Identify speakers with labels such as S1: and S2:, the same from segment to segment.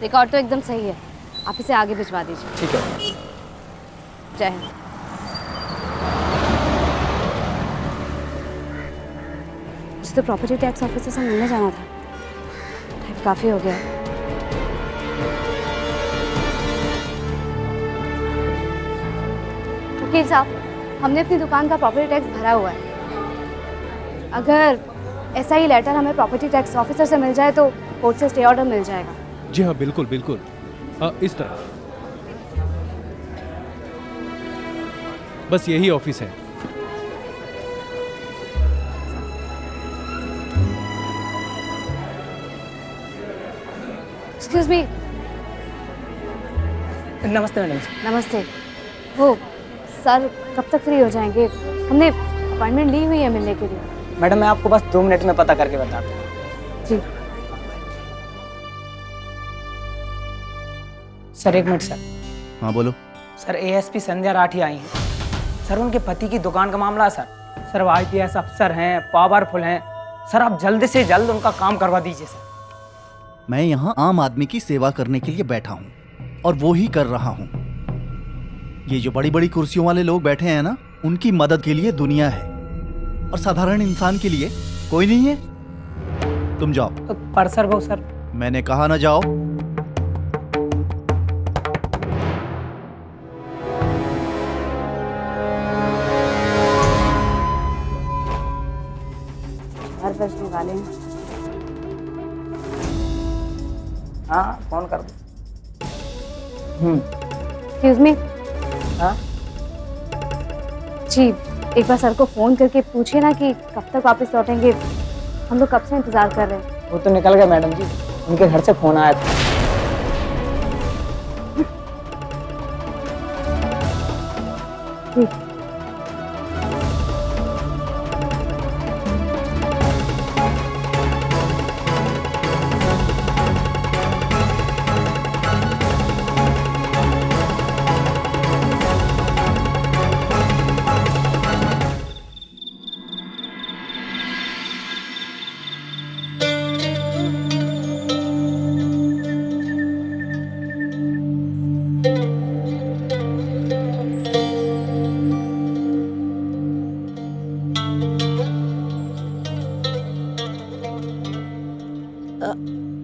S1: Record तो एकदम सही है, आप इसे आगे भिजवा दीजिए।
S2: ठीक है।
S1: जय हिंद। मुझे तो प्रॉपर्टी टैक्स ऑफिसर से मिलने जाना था, टाइम काफ़ी हो गया है। वकील साहब, हमने अपनी दुकान का प्रॉपर्टी टैक्स भरा हुआ है। अगर ऐसा ही लेटर हमें प्रॉपर्टी टैक्स ऑफिसर से मिल जाए तो कोर्ट से स्टे ऑर्डर मिल जाएगा।
S3: जी हाँ, बिल्कुल बिल्कुल। इस तरह, बस यही ऑफिस है।
S1: Excuse me.
S2: नमस्ते मैडम जी।
S1: नमस्ते। वो सर कब तक फ्री हो जाएंगे? हमने अपॉइंटमेंट ली हुई है मिलने के लिए।
S2: मैडम मैं आपको बस 2 मिनट में पता करके बताता हूँ।
S1: जी।
S2: Sir 1 minute sir.
S4: हाँ बोलो।
S2: सर एएसपी संध्या राठी आई हैं। सर उनके पति की दुकान का मामला है सर। सर वो आईपीएस अफसर हैं, पावरफुल हैं। सर आप जल्द से जल्द उनका काम करवा दीजिए सर।
S4: मैं यहाँ आम आदमी की सेवा करने के लिए बैठा हूँ और वो ही कर रहा हूँ। ये जो बड़ी बड़ी कुर्सियों वाले लोग बैठे हैं ना, उनकी मदद के लिए दुनिया है और साधारण इंसान के लिए कोई नहीं है। तुम जाओ।
S2: पर सर वो सर।
S4: मैंने कहा ना जाओ।
S1: घर बजने वाले हैं।
S2: हाँ फोन कर दो।
S1: Excuse me.
S2: हाँ
S1: जी, एक बार सर को फ़ोन करके पूछिए ना कि कब तक वापस लौटेंगे। हम लोग कब से इंतज़ार कर रहे हैं।
S2: वो तो निकल गए मैडम जी, उनके घर से फोन आया था।
S1: जी।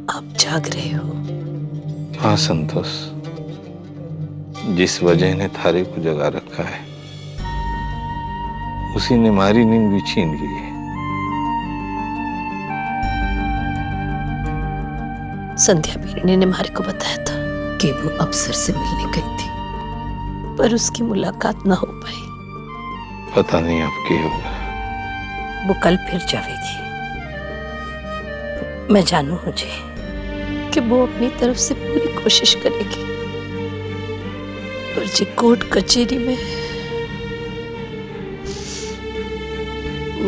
S5: आप जाग रहे हो?
S6: हाँ संतोष, जिस वजह ने थारे को जगा रखा है उसी ने हमारी नींद भी छीन ली है।
S5: संध्या बीरनी ने हमारे को बताया था कि वो अफसर से मिलने गई थी, पर उसकी मुलाकात ना हो पाई।
S6: पता नहीं अब क्या होगा।
S5: वो कल फिर जाएगी। मैं जानू मुझे कि वो अपनी तरफ से पूरी कोशिश करेगी, पर जी कोर्ट कचहरी में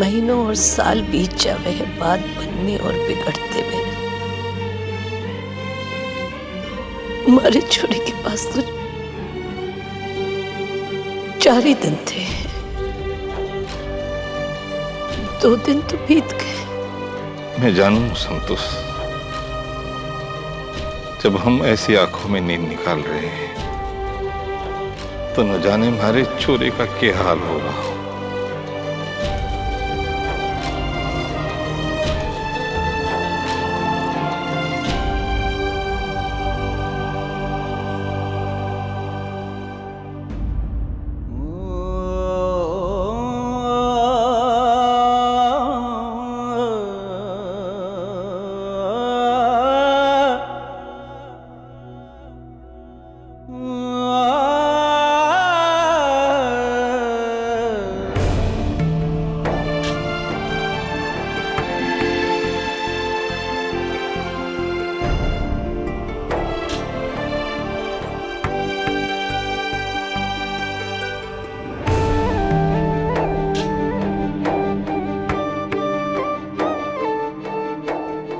S5: महीनों और साल बीत जावे है बात बनने और बिगड़ते में। हमारे छोरे के पास तो 4 ही दिन थे। 2 दिन तो बीत गए।
S6: मैं जानू संतोष, जब हम ऐसी आंखों में नींद निकाल रहे हैं तो न जाने हमारे छोरे का क्या हाल हो रहा हो।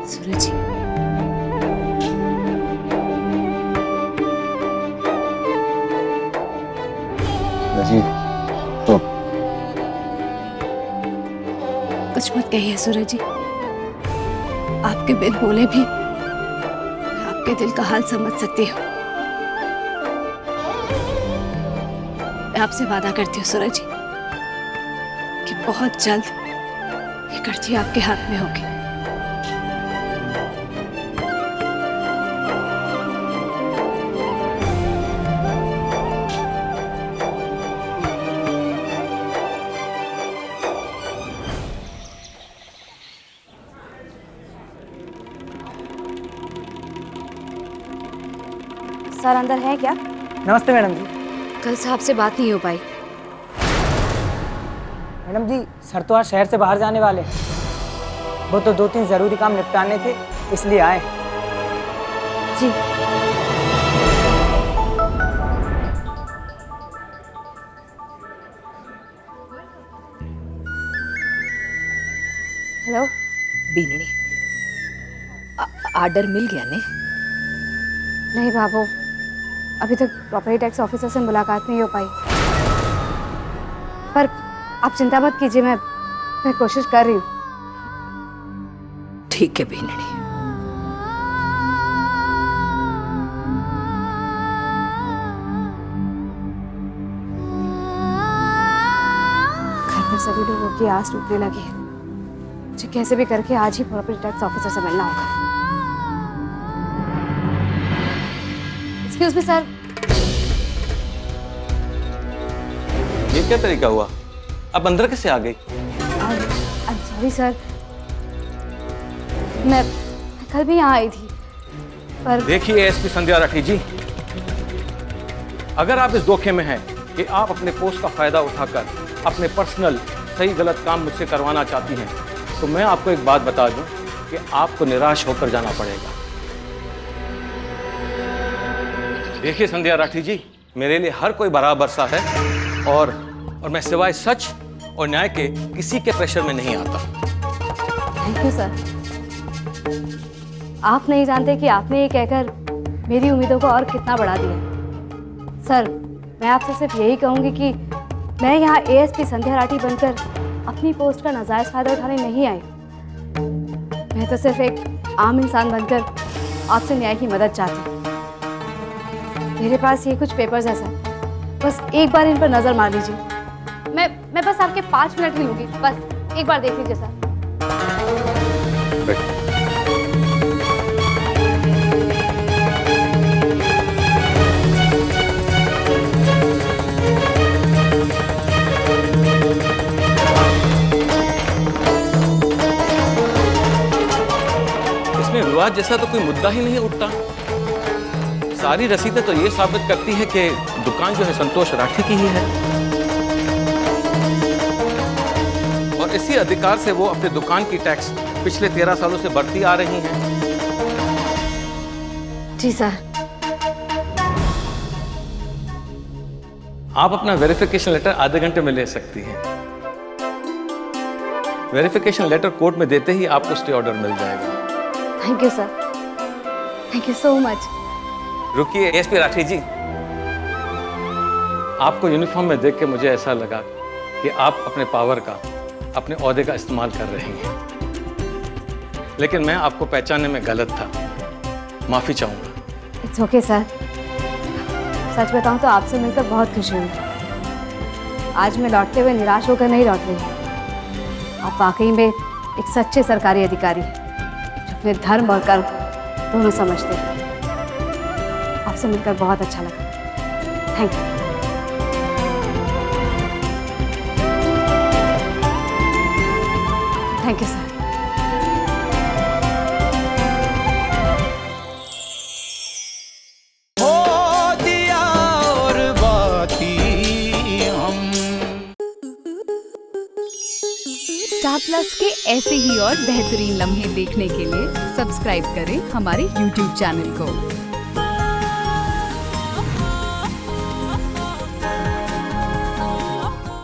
S1: सूरज जी,
S6: जी तो
S1: कुछ मत कहिए सूरज जी। आपके बिन बोले भी मैं आपके दिल का हाल समझ सकती हूँ। मैं आपसे वादा करती हूँ सूरज जी कि बहुत जल्द ये कर्जी आपके हाथ में होगी। सर अंदर है क्या?
S2: नमस्ते मैडम जी।
S1: कल से आपसे बात नहीं हो पाई।
S2: मैडम जी, सर तो आज शहर से बाहर जाने वाले हैं। वो तो 2-3 ज़रूरी काम निपटाने थे, इसलिए आए।
S1: जी। हेलो।
S5: बीनड़ी, आर्डर मिल गया ने?
S1: नहीं बाबू, अभी तक प्रॉपर्टी टैक्स ऑफिसर से मुलाकात नहीं हो पाई, पर आप चिंता मत कीजिए, मैं कोशिश कर रही हूँ।
S5: ठीक है बीनड़ी।
S1: घर पर सभी लोगों की आस टूटने लगी है। मुझे कैसे भी करके आज ही प्रॉपर्टी टैक्स ऑफिसर से मिलना होगा। Excuse me sir.
S7: ये क्या तरीका हुआ? अब अंदर कैसे आ गई?
S1: सॉरी सर, मैं कल भी यहाँ आई थी, पर
S7: देखिए एसपी संध्या राठी जी, अगर आप इस धोखे में हैं कि आप अपने पोस्ट का फायदा उठाकर अपने पर्सनल सही गलत काम मुझसे करवाना चाहती हैं, तो मैं आपको एक बात बता दूं कि आपको निराश होकर जाना पड़ेगा। देखिए संध्या राठी जी, मेरे लिए हर कोई बराबर सा है और मैं सिवाय सच और न्याय के किसी के प्रेशर में नहीं आता।
S1: Thank you sir. आप नहीं जानते कि आपने ये कहकर मेरी उम्मीदों को और कितना बढ़ा दिया। सर, मैं आपसे सिर्फ यही कहूँगी कि मैं यहाँ एएसपी संध्या राठी बनकर अपनी पोस्ट का नाजायज फायदा उठाने नहीं आई। मैं तो सिर्फ एक आम इंसान बनकर आपसे न्याय की मदद चाहती हूँ। मेरे पास ये कुछ पेपर्स हैं सर, बस एक बार इन पर नजर मार लीजिए। मैं बस आपके 5 मिनट ही लूंगी, बस एक बार देख लीजिए सर।
S7: इसमें विवाद जैसा तो कोई मुद्दा ही नहीं उठता। सारी रसीदें तो ये साबित करती है कि दुकान जो है संतोष राठी की ही है और इसी अधिकार से वो अपने दुकान की टैक्स पिछले 13 सालों से बढ़ती आ रही हैं।
S1: जी सर।
S7: आप अपना वेरिफिकेशन लेटर आधे घंटे में ले सकती हैं। वेरिफिकेशन लेटर कोर्ट में देते ही आपको स्टे ऑर्डर मिल जाएगा।
S1: Thank you sir, thank you so much.
S7: रुकिए एसपी राठी जी, आपको यूनिफॉर्म में देख के मुझे ऐसा लगा कि आप अपने पावर का, अपने ओहदे का इस्तेमाल कर रही हैं, लेकिन मैं आपको पहचानने में गलत था। माफी चाहूंगा।
S1: It's okay sir. सच बताऊं तो आपसे मिलकर बहुत खुशी हुई। आज मैं लौटते हुए निराश होकर नहीं लौट रही। आप वाकई में एक सच्चे सरकारी अधिकारी हैं, जो अपने धर्म और कर्म दोनों समझते हैं। आपसे मिलकर बहुत अच्छा लगा। Thank you. Thank you sir.
S8: Star plus के ऐसे ही और बेहतरीन लम्हे देखने के लिए सब्सक्राइब करें हमारे YouTube चैनल को।